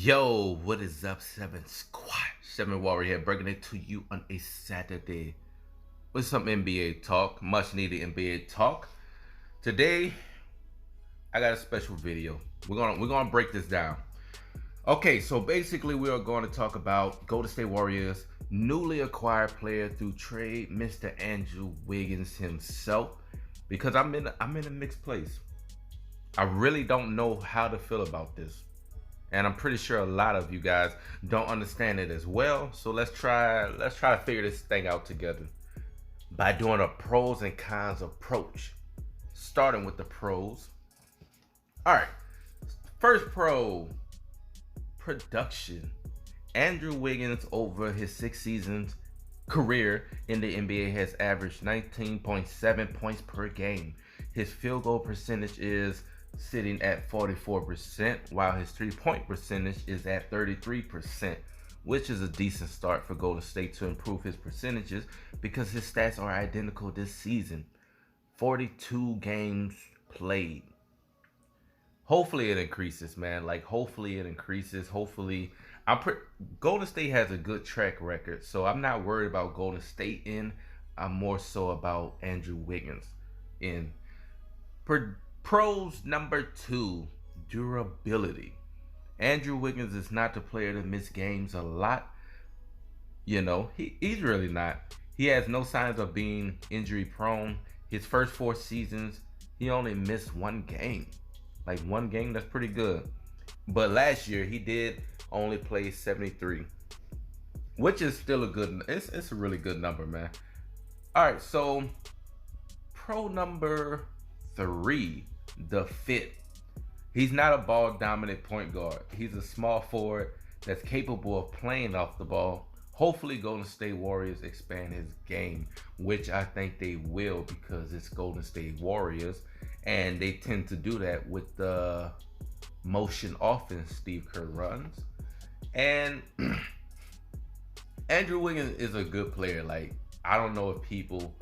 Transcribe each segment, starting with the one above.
Yo, what is up, 7 Squad? 7 Warrior here, bringing it to you on a Saturday with some NBA talk, much needed NBA talk. Today, I got a special video. We're gonna break this down. Okay, so basically we are going to talk about Golden State Warriors newly acquired player through trade, Mr. Andrew Wiggins himself, because I'm in a mixed place. I really don't know how to feel about this. And I'm pretty sure a lot of you guys don't understand it as well. So let's try to figure this thing out together by doing a pros and cons approach. Starting with the pros. All right. First pro, production. Andrew Wiggins over his 6 seasons career in the NBA has averaged 19.7 points per game. His field goal percentage is sitting at 44%, while his 3-point percentage is at 33%, which is a decent start for Golden State to improve his percentages because his stats are identical this season. 42 games played. Hopefully it increases, man. Hopefully it increases. Hopefully, Golden State has a good track record, so I'm not worried about Golden State in. I'm more so about Andrew Wiggins in. Pros number 2, durability. Andrew Wiggins is not the player to miss games a lot. He's really not. He has no signs of being injury prone. His first 4 seasons, he only missed 1 game. Like 1 game, that's pretty good. But last year, he did only play 73, which is still it's a really good number, man. All right, so pro number 3, the fit. He's not a ball dominant point guard. He's a small forward that's capable of playing off the ball. Hopefully Golden State Warriors expand his game, which I think they will because it's Golden State Warriors and they tend to do that with the motion offense Steve Kerr runs. And Andrew Wiggins is a good player. I don't know if people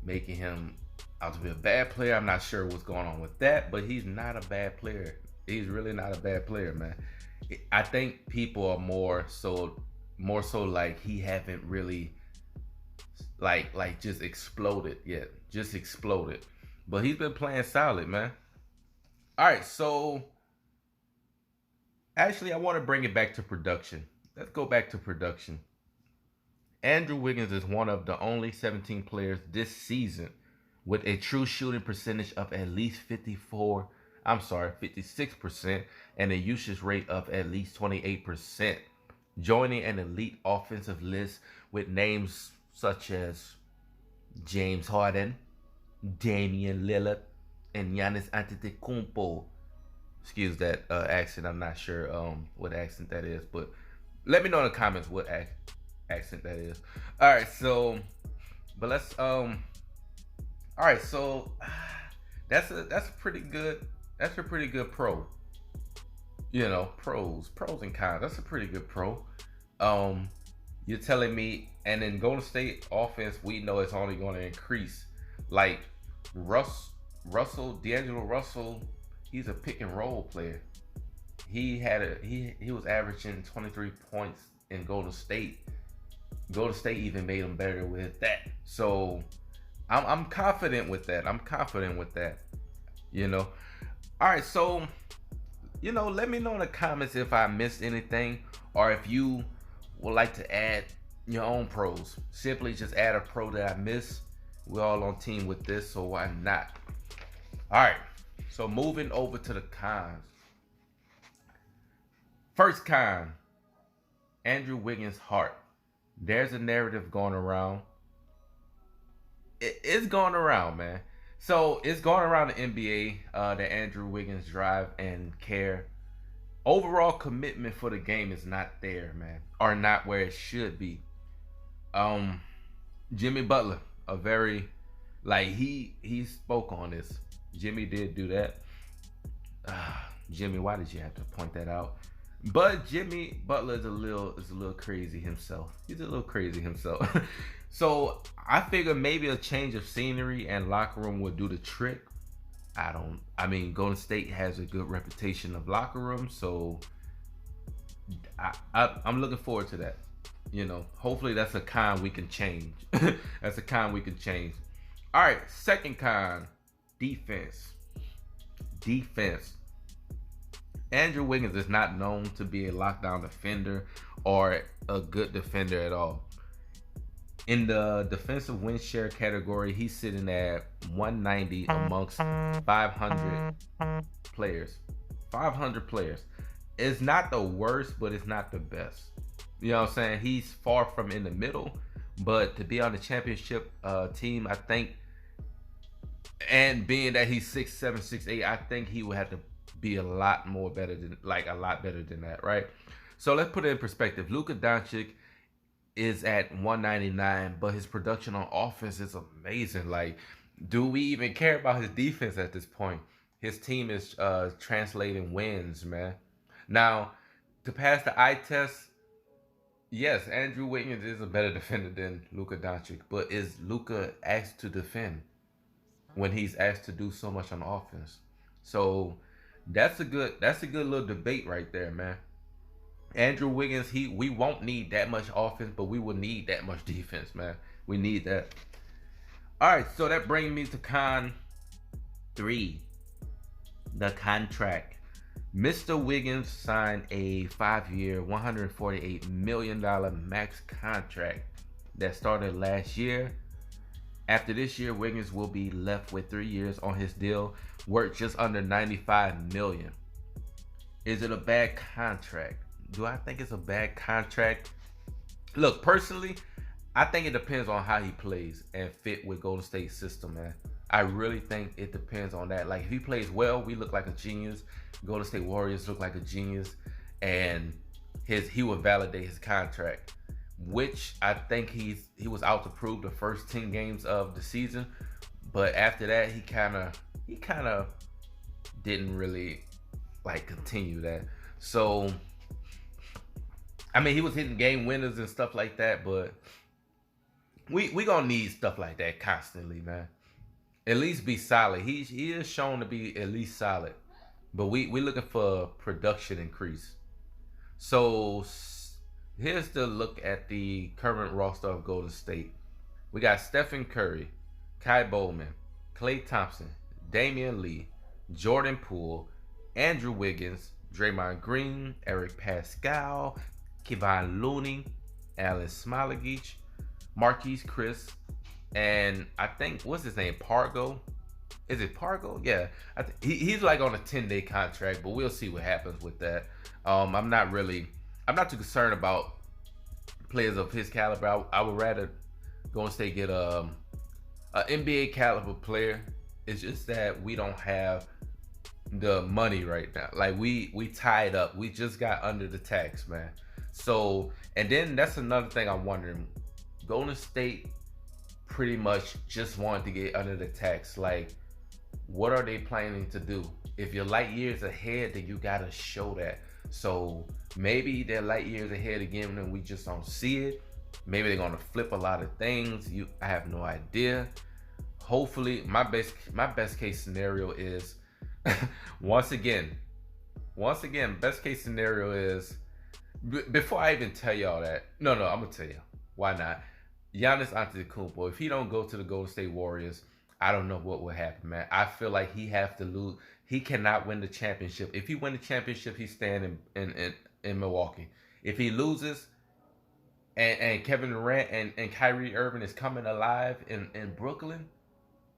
making him out to be a bad player. I'm not sure what's going on with that, but he's not a bad player. He's really not a bad player, man. I think people are more so like he haven't really like just exploded yet. Just exploded. But he's been playing solid, man. All right, so actually I want to bring it back to production. Let's go back to production. Andrew Wiggins is one of the only 17 players this season with a true shooting percentage of at least 56%, and a usage rate of at least 28%, joining an elite offensive list with names such as James Harden, Damian Lillard, and Giannis Antetokounmpo. Excuse that accent. I'm not sure what accent that is, but let me know in the comments what accent that is. All right, so all right, so that's a pretty good pro. Pros and cons. That's a pretty good pro. You're telling me, and in Golden State offense, we know it's only going to increase. Like D'Angelo Russell, he's a pick and roll player. He was averaging 23 points in Golden State. Golden State even made him better with that. So I'm confident with that. All right, so let me know in the comments if I missed anything or if you would like to add your own pros. Simply just add a pro that I missed. We're all on team with this, so why not? All right, so moving over to the cons. First con, Andrew Wiggins' heart. There's a narrative going around. It's going around, man. So it's going around the NBA that Andrew Wiggins' drive and care, overall commitment for the game is not there, man, or not where it should be. Jimmy Butler, he spoke on this. Jimmy did do that. Jimmy, why did you have to point that out? But Jimmy Butler is a little crazy himself. He's a little crazy himself. So I figure maybe a change of scenery and locker room would do the trick. Golden State has a good reputation of locker room, so I'm looking forward to that. Hopefully that's a con we can change. That's a con we can change. All right, second con, defense. Defense. Andrew Wiggins is not known to be a lockdown defender or a good defender at all. In the defensive win share category, he's sitting at 190 amongst 500 players. 500 players. It's not the worst, but it's not the best. You know what I'm saying? He's far from in the middle, but to be on the championship team, I think, and being that he's 6'7", 6'8", I think he would have to be a lot more better than, like a lot better than that, right? So let's put it in perspective. Luka Doncic is at 199, but his production on offense is amazing. Like, do we even care about his defense at this point? His team is translating wins, man. Now, to pass the eye test, yes, Andrew Wiggins is a better defender than Luka Doncic, but is Luka asked to defend when he's asked to do so much on offense? So that's a good little debate right there, man. Andrew Wiggins, we won't need that much offense, but we will need that much defense, man. We need that. All right, so that brings me to con 3, the contract. Mr. Wiggins signed a 5-year, $148 million max contract that started last year. After this year, Wiggins will be left with 3 years on his deal, worth just under $95 million. Is it a bad contract? Do I think it's a bad contract? Look, personally, I think it depends on how he plays and fit with Golden State's system, man. I really think it depends on that. Like, if he plays well, we look like a genius. Golden State Warriors look like a genius, and he will validate his contract, which I think he was out to prove the first 10 games of the season. But after that, he kind of didn't really like continue that. So I mean, he was hitting game winners and stuff like that, but we gonna need stuff like that constantly, man. At least be solid. He is shown to be at least solid, but we looking for production increase. So here's the look at the current roster of Golden State. We got Stephen Curry, Kai Bowman, Klay Thompson, Damian Lee, Jordan Poole, Andrew Wiggins, Draymond Green, Eric Pascal, Kevon Looney, Alan Smilagich, Marquise Chris, and I think, what's his name, Pargo? Is it Pargo? Yeah, he's like on a 10-day contract, but we'll see what happens with that. I'm not too concerned about players of his caliber. I would rather Golden State get a NBA caliber player. It's just that we don't have the money right now. Like, we tied up. We just got under the tax, man. So, and then that's another thing I'm wondering. Golden State pretty much just wanted to get under the tax. Like, what are they planning to do? If you're light years ahead, then you gotta show that. So maybe they're light years ahead again and we just don't see it. Maybe they're gonna flip a lot of things. I have no idea. Hopefully, my best case scenario is once again, best case scenario is, before I even tell y'all that, no, I'm gonna tell you why not. Giannis Antetokounmpo, if he don't go to the Golden State Warriors, I don't know what will happen, man. I feel like he have to lose. He cannot win the championship. If he win the championship, he's staying in Milwaukee. If he loses, and Kevin Durant and Kyrie Irving is coming alive in Brooklyn,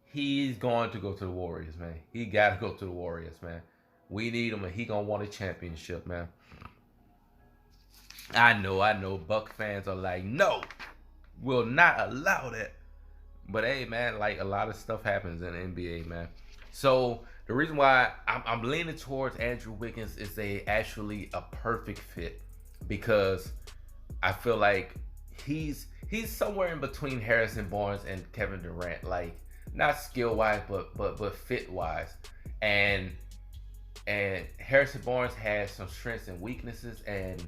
he's going to go to the Warriors, man. He got to go to the Warriors, man. We need him, and he going to want a championship, man. I know. Buck fans are like, no, will not allow that. But hey, man, like, a lot of stuff happens in the NBA, man. So the reason why I'm leaning towards Andrew Wiggins is actually a perfect fit, because I feel like he's somewhere in between Harrison Barnes and Kevin Durant, like, not skill wise, but fit wise, and Harrison Barnes has some strengths and weaknesses, and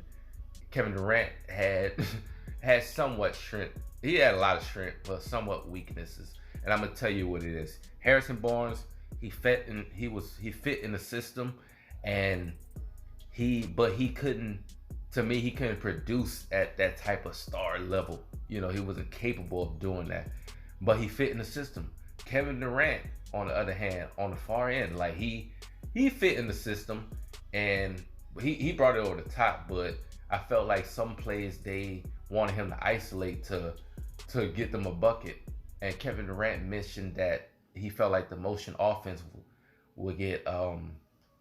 Kevin Durant had somewhat strength. He had a lot of strength, but somewhat weaknesses. And I'm gonna tell you what it is. Harrison Barnes, he fit in the system, and he couldn't to me, he couldn't produce at that type of star level. You know, he wasn't capable of doing that, but he fit in the system. Kevin Durant, on the other hand, on the far end, like he fit in the system, and he brought it over the top. But I felt like some plays they wanted him to isolate to get them a bucket, and Kevin Durant mentioned that he felt like the motion offense would get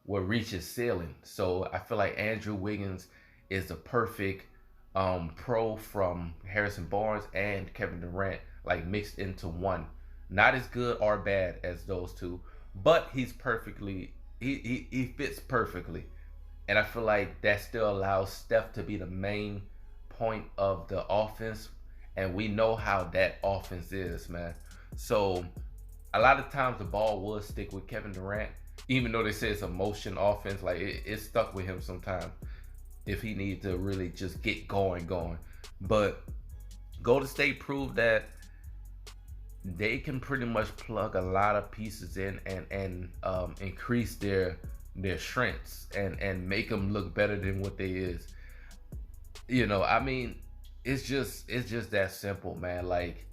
will reach his ceiling. So I feel like Andrew Wiggins is the perfect pro from Harrison Barnes and Kevin Durant, like mixed into one. Not as good or bad as those two, but he's perfectly he fits perfectly. And I feel like that still allows Steph to be the main point of the offense. And we know how that offense is, man. So a lot of times the ball will stick with Kevin Durant, even though they say it's a motion offense. Like it stuck with him sometimes if he needs to really just get going. But Golden State proved that they can pretty much plug a lot of pieces in and increase their strengths and make them look better than what they is. You know, I mean, it's just that simple, man. Like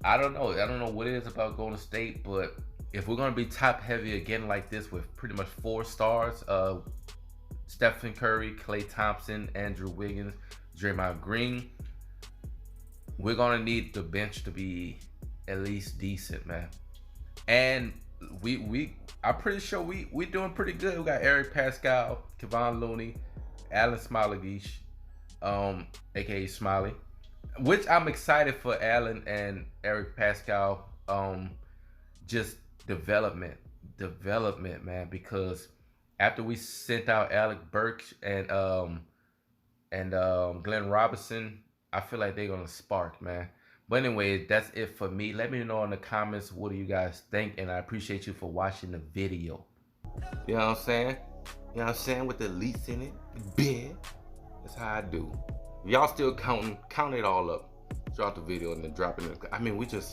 I don't know what it is about Golden State, but if we're gonna be top heavy again like this with pretty much 4 stars, Stephen Curry, Klay Thompson, Andrew Wiggins, Draymond Green, we're gonna need the bench to be at least decent, man. And I'm pretty sure we doing pretty good. We got Eric Pascal, Kevon Looney, Alan Smiley, aka Smiley, which I'm excited for Alan and Eric Pascal. Just development, man. Because after we sent out Alec Burks and Glenn Robinson, I feel like they're gonna spark, man. But anyway, that's it for me. Let me know in the comments what do you guys think, and I appreciate you for watching the video. You know what I'm saying? You know what I'm saying? With the leaks in it, big. That's how I do. If y'all still counting, count it all up. Drop the video and then drop it in. I mean, we just